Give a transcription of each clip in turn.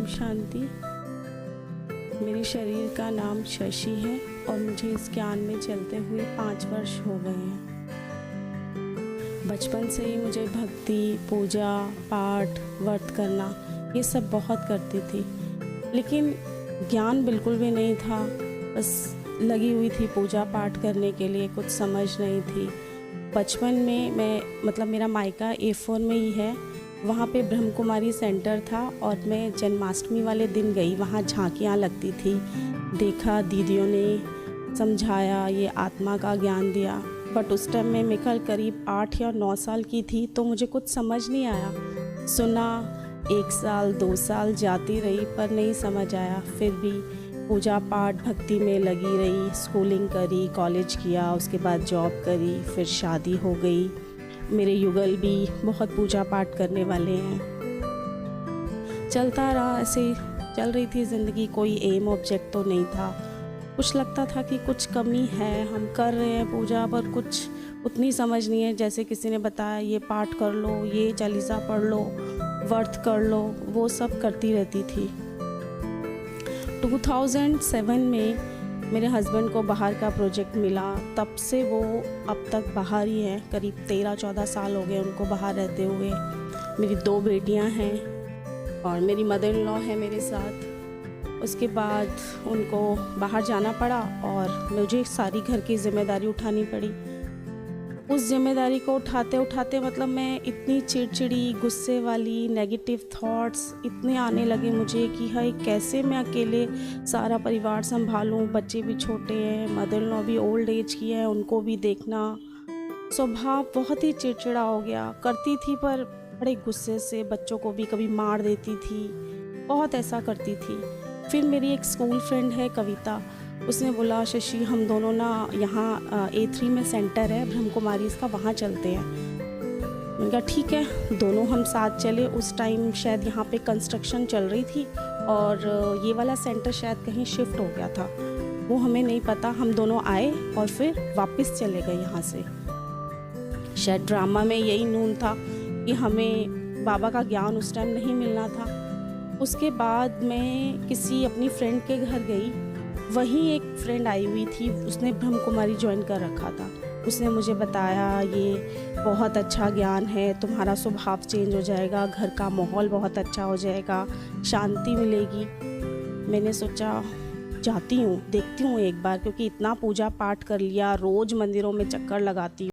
ओम शांति। मेरे शरीर का नाम शशि है और मुझे इस ज्ञान में चलते हुए 5 वर्ष हो गए हैं। बचपन से ही मुझे भक्ति, पूजा, पाठ, व्रत करना ये सब बहुत करती थी, लेकिन ज्ञान बिल्कुल भी नहीं था। बस लगी हुई थी पूजा पाठ करने के लिए, कुछ समझ नहीं थी। बचपन में मेरा मायका A4 में ही है, वहाँ पे ब्रह्म कुमारी सेंटर था और मैं जन्माष्टमी वाले दिन गई। वहाँ झांकियाँ लगती थी, देखा, दीदियों ने समझाया, ये आत्मा का ज्ञान दिया। बट उस टाइम में मैं करीब 8 या 9 साल की थी, तो मुझे कुछ समझ नहीं आया। सुना, 1 साल 2 साल जाती रही पर नहीं समझ आया। फिर भी पूजा पाठ भक्ति में लगी रही, स्कूलिंग करी, कॉलेज किया, उसके बाद जॉब करी, फिर शादी हो गई। मेरे युगल भी बहुत पूजा पाठ करने वाले हैं। चलता रहा, ऐसे ही चल रही थी ज़िंदगी। कोई एम ऑब्जेक्ट तो नहीं था। कुछ लगता था कि कुछ कमी है, हम कर रहे हैं पूजा पर कुछ उतनी समझ नहीं है। जैसे किसी ने बताया ये पाठ कर लो, ये चालीसा पढ़ लो, व्रत कर लो, वो सब करती रहती थी। 2007 में मेरे हस्बैंड को बाहर का प्रोजेक्ट मिला, तब से वो अब तक बाहर ही हैं। करीब 13-14 साल हो गए उनको बाहर रहते हुए। मेरी 2 बेटियां हैं और मेरी मदर इन लॉ है मेरे साथ। उसके बाद उनको बाहर जाना पड़ा और मुझे सारी घर की जिम्मेदारी उठानी पड़ी। उस जिम्मेदारी को उठाते उठाते मैं इतनी चिड़चिड़ी, गुस्से वाली, नेगेटिव थॉट्स इतने आने लगे मुझे कि हाय कैसे मैं अकेले सारा परिवार संभालूं। बच्चे भी छोटे हैं, मदर इन लॉ भी ओल्ड एज की है, उनको भी देखना। स्वभाव बहुत ही चिड़चिड़ा हो गया। करती थी पर बड़े गुस्से से, बच्चों को भी कभी मार देती थी, बहुत ऐसा करती थी। फिर मेरी एक स्कूल फ्रेंड है कविता, उसने बोला शशि हम दोनों ना यहाँ A3 में सेंटर है ब्रह्म कुमारी इसका, वहाँ चलते हैं। मैंने कहा ठीक है, दोनों हम साथ चले। उस टाइम शायद यहाँ पे कंस्ट्रक्शन चल रही थी और ये वाला सेंटर शायद कहीं शिफ्ट हो गया था, वो हमें नहीं पता। हम दोनों आए और फिर वापस चले गए यहाँ से। शायद ड्रामा में यही नून था कि हमें बाबा का ज्ञान उस टाइम नहीं मिलना था। उसके बाद मैं किसी अपनी फ्रेंड के घर गई, वहीं एक फ्रेंड आई हुई थी, उसने ब्रह्म कुमारी ज्वाइन कर रखा था। उसने मुझे बताया ये बहुत अच्छा ज्ञान है, तुम्हारा स्वभाव चेंज हो जाएगा, घर का माहौल बहुत अच्छा हो जाएगा, शांति मिलेगी। मैंने सोचा जाती हूँ, देखती हूँ एक बार, क्योंकि इतना पूजा पाठ कर लिया, रोज़ मंदिरों में चक्कर लगाती हूँ।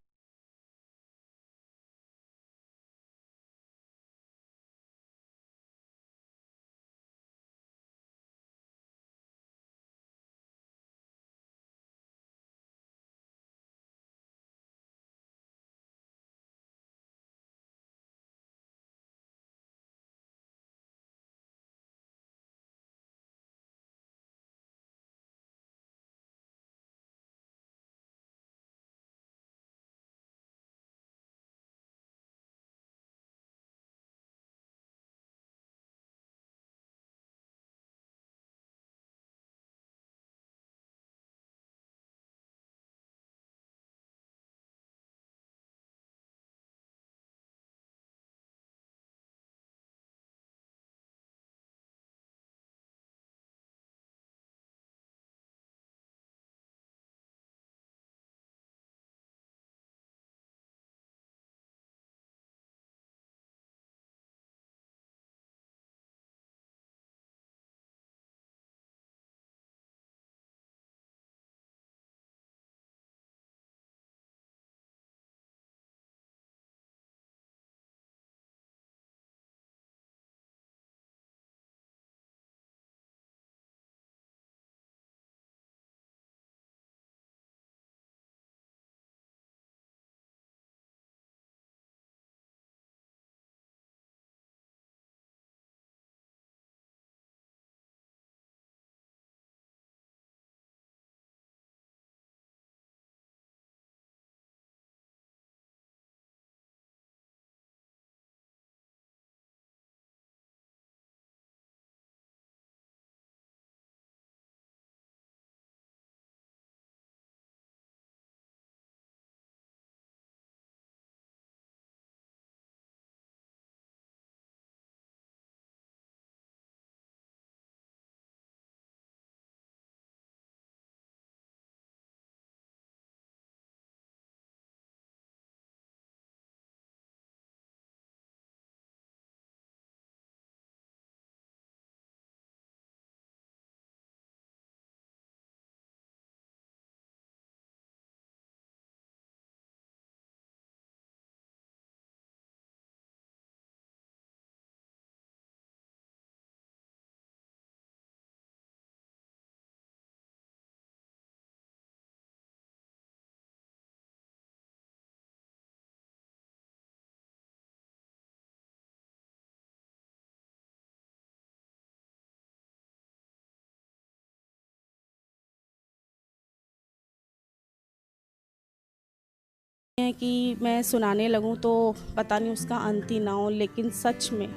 है कि मैं सुनाने लगूं तो पता नहीं उसका अंत ही ना हो, लेकिन सच में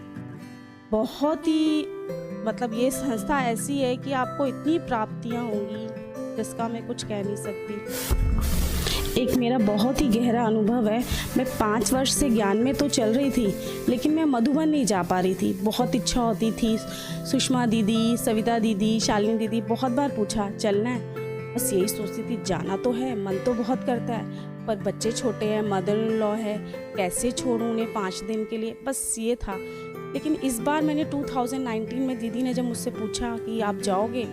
बहुत ही मतलब ये संस्था ऐसी है कि आपको इतनी प्राप्तियां होंगी जिसका मैं कुछ कह नहीं सकती। एक मेरा बहुत ही गहरा अनुभव है। मैं 5 वर्ष से ज्ञान में तो चल रही थी, लेकिन मैं मधुबन नहीं जा पा रही थी। बहुत इच्छा होती थी। सुषमा दीदी, सविता दीदी, शालिनी दीदी बहुत बार पूछा चलना है, बस यही सोचती थी जाना तो है, मन तो बहुत करता है, पर बच्चे छोटे हैं, मदर इन लॉ है, कैसे छोड़ूं उन्हें 5 दिन के लिए, बस ये था। लेकिन इस बार मैंने 2019 में दीदी ने जब मुझसे पूछा कि आप जाओगे,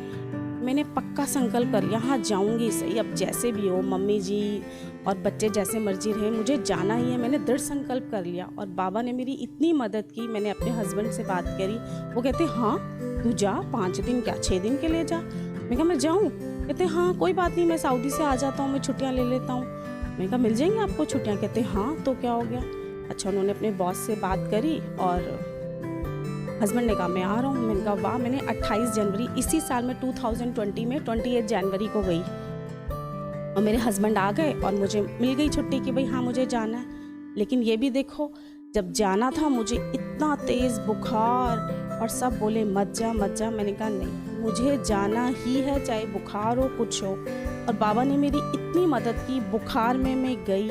मैंने पक्का संकल्प कर लिया, हाँ जाऊंगी सही, अब जैसे भी हो, मम्मी जी और बच्चे जैसे मर्जी रहे, मुझे जाना ही है। मैंने दृढ़ संकल्प कर लिया और बाबा ने मेरी इतनी मदद की। मैंने अपने हस्बैंड से बात करी, वो कहते हाँ तू जा, 5 दिन क्या 6 दिन के लिए जा। मैं कहा मैं जाऊँ? कहते हाँ कोई बात नहीं, मैं सऊदी से आ जाता हूँ, मैं छुट्टियाँ ले लेता हूँ। मैंने कहा मिल जाएंगी आपको छुट्टियाँ? कहते हाँ तो क्या हो गया। अच्छा, उन्होंने अपने बॉस से बात करी और हस्बैंड ने कहा मैं आ रहा हूँ। मैंने कहा वाह। मैंने 28 जनवरी इसी साल में 2020 में 28 जनवरी को गई और मेरे हस्बैंड आ गए और मुझे मिल गई छुट्टी कि भाई हाँ मुझे जाना है। लेकिन ये भी देखो, जब जाना था मुझे इतना तेज़ बुखार और सब बोले मत जा मत जा। मैंने कहा नहीं, मुझे जाना ही है, चाहे बुखार हो कुछ हो। और बाबा ने मेरी इतनी मदद की। बुखार में मैं गई,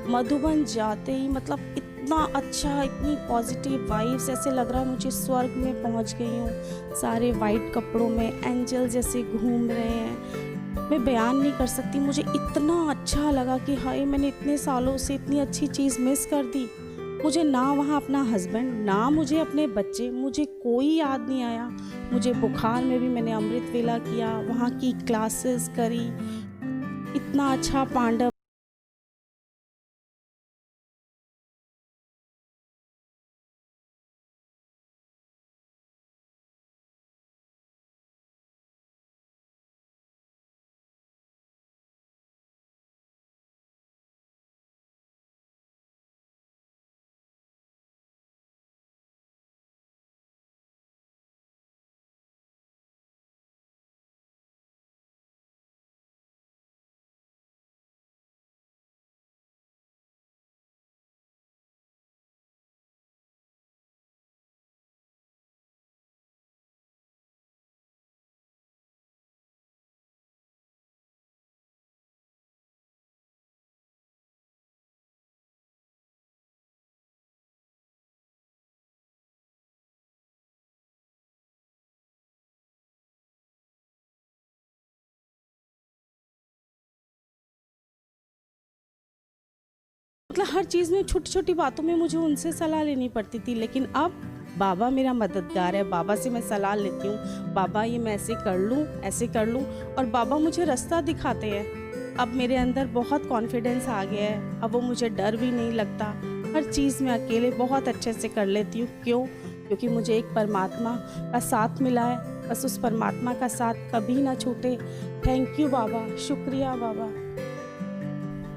मधुबन जाते ही मतलब इतना अच्छा, इतनी पॉजिटिव वाइब्स, ऐसे लग रहा मुझे स्वर्ग में पहुंच गई हूँ। सारे वाइट कपड़ों में एंजल जैसे घूम रहे हैं, मैं बयान नहीं कर सकती। मुझे इतना अच्छा लगा कि हाय मैंने इतने सालों से इतनी अच्छी चीज़ मिस कर दी। मुझे ना वहाँ अपना हस्बैंड, ना मुझे अपने बच्चे, मुझे कोई याद नहीं आया। मुझे बुखार में भी मैंने अमृत वेला किया, वहाँ की क्लासेस करी, इतना अच्छा पांडव। मतलब हर चीज़ में, छोटी छोटी बातों में मुझे उनसे सलाह लेनी पड़ती थी। लेकिन अब बाबा मेरा मददगार है, बाबा से मैं सलाह लेती हूँ, बाबा ये मैं ऐसे कर लूँ, ऐसे कर लूँ, और बाबा मुझे रास्ता दिखाते हैं। अब मेरे अंदर बहुत कॉन्फिडेंस आ गया है, अब वो मुझे डर भी नहीं लगता। हर चीज़ मैं अकेले बहुत अच्छे से कर लेती हूँ। क्यों? क्योंकि मुझे एक परमात्मा का साथ मिला है। बस उस परमात्मा का साथ कभी ना छूटे। थैंक यू बाबा, शुक्रिया बाबा।